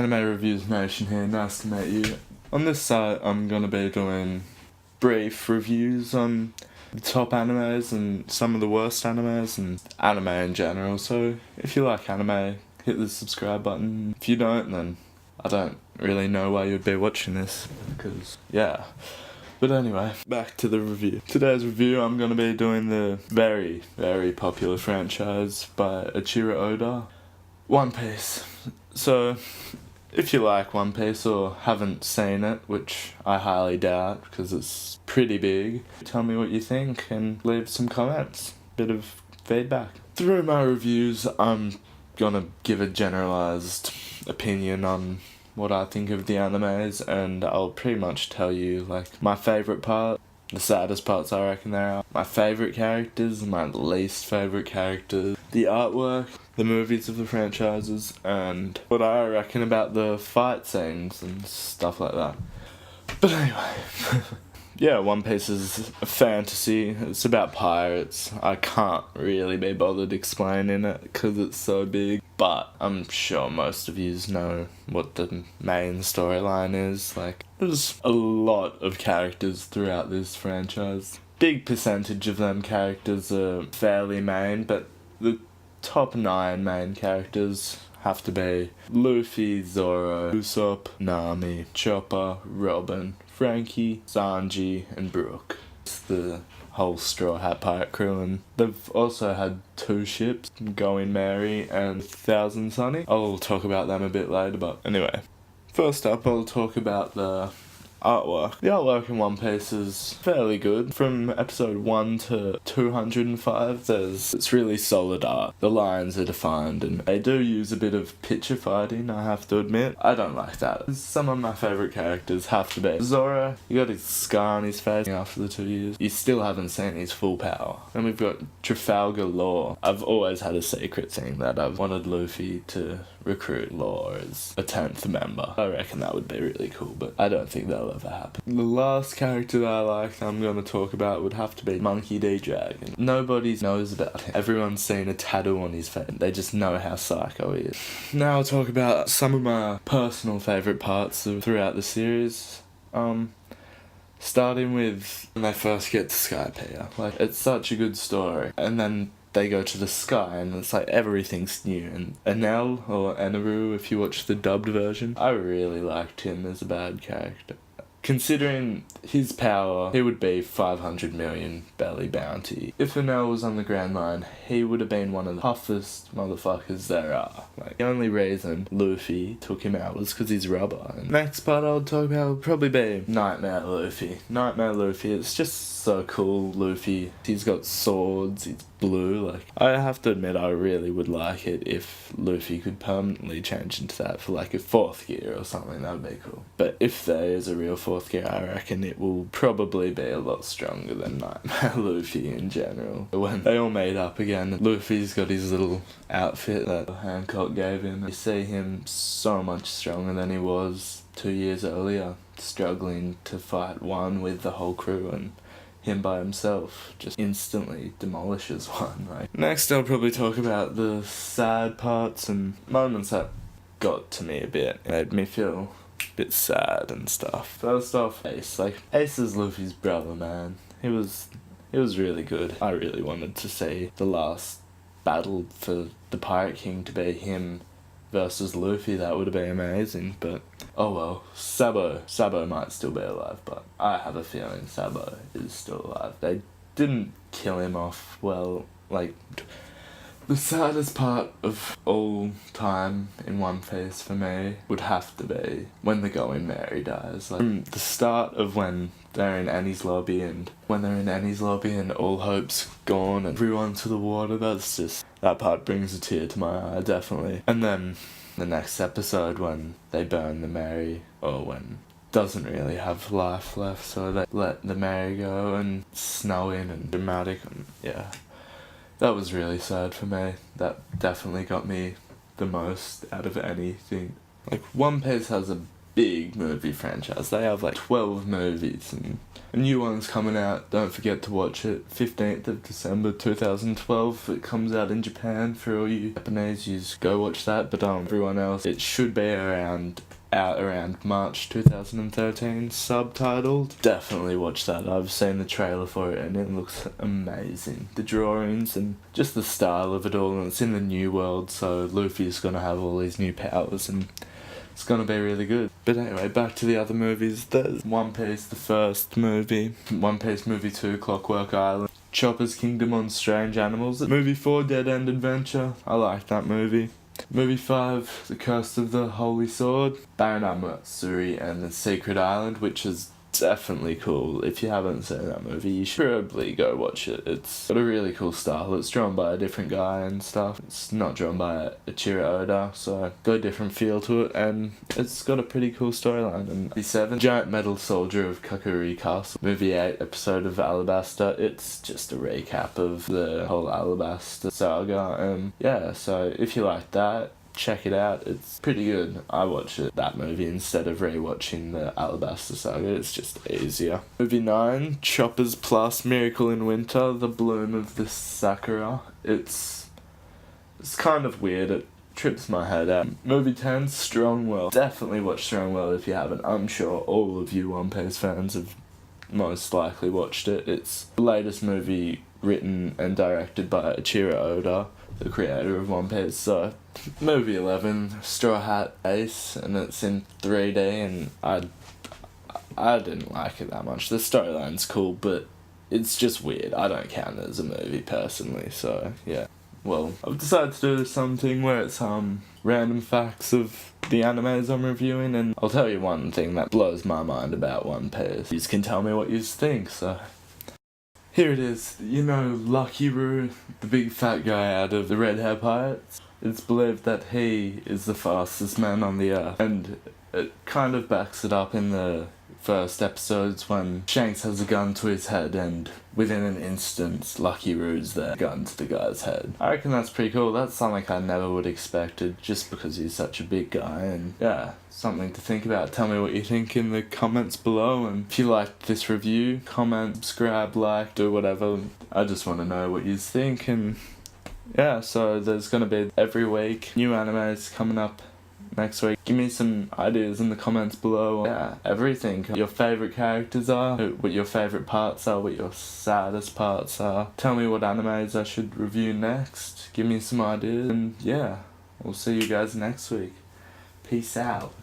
Anime Reviews Nation here, nice to meet you. On this site I'm gonna be doing brief reviews on the top animes and some of the worst animes and anime in general, so if you like anime, hit the subscribe button. If you don't, then I don't really know why you'd be watching this, because yeah. But anyway, back to the review. Today's review, I'm gonna be doing the very, very popular franchise by Eiichiro Oda, One Piece. So, if you like One Piece or haven't seen it, which I highly doubt because it's pretty big, tell me what you think and leave some comments, bit of feedback. Through my reviews, I'm gonna give a generalised opinion on what I think of the animes, and I'll pretty much tell you like my favourite part, the saddest parts I reckon there are, my favourite characters, my least favourite characters, the artwork, the movies of the franchises, and what I reckon about the fight scenes and stuff like that. But anyway, yeah, One Piece is a fantasy, it's about pirates. I can't really be bothered explaining it because it's so big, but I'm sure most of you know what the main storyline is. Like, there's a lot of characters throughout this franchise. Big percentage of them characters are fairly main, but the top 9 main characters have to be Luffy, Zoro, Usopp, Nami, Chopper, Robin, Frankie, Sanji, and Brook. It's the whole Straw Hat Pirate crew, and they've also had 2 ships, Going Merry and Thousand Sunny. I'll talk about them a bit later, but anyway. First up, I'll talk about the artwork. The artwork in One Piece is fairly good. From episode 1 to 205, it's really solid art. The lines are defined, and they do use a bit of picture fighting, I have to admit. I don't like that. Some of my favourite characters have to be Zoro. You got his scar on his face after the 2 years. You still haven't seen his full power. And we've got Trafalgar Law. I've always had a secret thing that I've wanted Luffy to recruit Law as a 10th member. I reckon that would be really cool, but I don't think that'll ever happen. The last character that I like that I'm going to talk about would have to be Monkey D. Dragon. Nobody knows about him. Everyone's seen a tattoo on his face. They just know how psycho he is. Now I'll talk about some of my personal favourite parts throughout the series. Starting with when they first get to Skypiea. Like, it's such a good story. And then they go to the sky and it's like everything's new, and Enel, or Eneru if you watch the dubbed version, I really liked him as a bad character. Considering his power, he would be 500 million belly bounty. If Enel was on the Grand Line, he would have been one of the toughest motherfuckers there are. Like, the only reason Luffy took him out was because he's rubber. And next part I'll talk about would probably be Nightmare Luffy. Nightmare Luffy, it's just so cool. Luffy, he's got swords, he's blue. Like, I have to admit, I really would like it if Luffy could permanently change into that for like a 4th gear or something. That would be cool. But if there is a real 4th gear, I reckon it will probably be a lot stronger than Nightmare Luffy in general. When they all made up again, Luffy's got his little outfit that Hancock gave him. You see him so much stronger than he was 2 years earlier, struggling to fight one with the whole crew, and him by himself just instantly demolishes one. Right. Next I'll probably talk about the sad parts and moments that got to me a bit. It made me feel a bit sad and stuff. First off, Ace. Like, Ace is Luffy's brother, man. He was really good. I really wanted to see the last battle for the Pirate King to be him versus Luffy. That would have been amazing, but oh well. Sabo might still be alive, but I have a feeling Sabo is still alive. They didn't kill him off well. Like, the saddest part of all time in One Piece for me would have to be when the Going Merry dies. Like, from the start of when they're in Annie's lobby, and when they're in Annie's lobby and all hope's gone and everyone to the water, that part brings a tear to my eye, definitely. And then the next episode when they burn the Merry, or when doesn't really have life left, so they let the Merry go, and it's snowing and dramatic, and yeah. That was really sad for me. That definitely got me the most out of anything. Like, One Piece has a big movie franchise. They have like 12 movies and a new one's coming out. Don't forget to watch it. 15th of December 2012. It comes out in Japan. For all you Japanese, you just go watch that. But everyone else, it should be out around March 2013, subtitled. Definitely watch that. I've seen the trailer for it and it looks amazing. The drawings and just the style of it all, and it's in the new world, so Luffy's gonna have all these new powers and it's gonna be really good. But anyway, back to the other movies. There's One Piece, the first movie. One Piece movie 2, Clockwork Island. Chopper's Kingdom on Strange Animals. Movie 4, Dead End Adventure. I like that movie. Movie 5, The Curse of the Holy Sword. Baron Matsuri and the Secret Island, which is definitely cool. If you haven't seen that movie, you should probably go watch it. It's got a really cool style. It's drawn by a different guy and stuff. It's not drawn by Ichiro Oda, so got a different feel to it, and it's got a pretty cool storyline. And movie 7, Giant Metal Soldier of Kakuri Castle. Movie 8, episode of Alabasta. It's just a recap of the whole Alabasta saga, and yeah, so if you like that, check it out. It's pretty good. I watch that movie instead of rewatching the Alabasta saga. It's just easier. Movie 9, Choppers Plus Miracle in Winter, The Bloom of the Sakura. It's kind of weird. It trips my head out. Movie 10, Strongwell. Definitely watch Strongwell if you haven't. I'm sure all of you One Piece fans have most likely watched it. It's the latest movie written and directed by Ichiro Oda, the creator of One Piece. So, movie 11, Straw Hat Ace, and it's in 3D, and I didn't like it that much. The storyline's cool, but it's just weird. I don't count it as a movie personally, so yeah. Well, I've decided to do something where it's random facts of the animes I'm reviewing, and I'll tell you one thing that blows my mind about One Piece. You can tell me what you think, so here it is. You know Lucky Roo, the big fat guy out of the Red Hair Pirates? It's believed that he is the fastest man on the earth, and it kind of backs it up in the first episodes when Shanks has a gun to his head and within an instant Lucky Roo's there, gun to the guy's head. I reckon that's pretty cool. That's something I never would have expected just because he's such a big guy, and yeah, something to think about. Tell me what you think in the comments below, and if you liked this review, comment, subscribe, like, do whatever. I just want to know what you think, and yeah, so there's gonna be every week new animes coming up next week. Give me some ideas in the comments below. Yeah, everything. Your favourite characters are, what your favourite parts are, what your saddest parts are. Tell me what animes I should review next. Give me some ideas, and yeah, we'll see you guys next week. Peace out.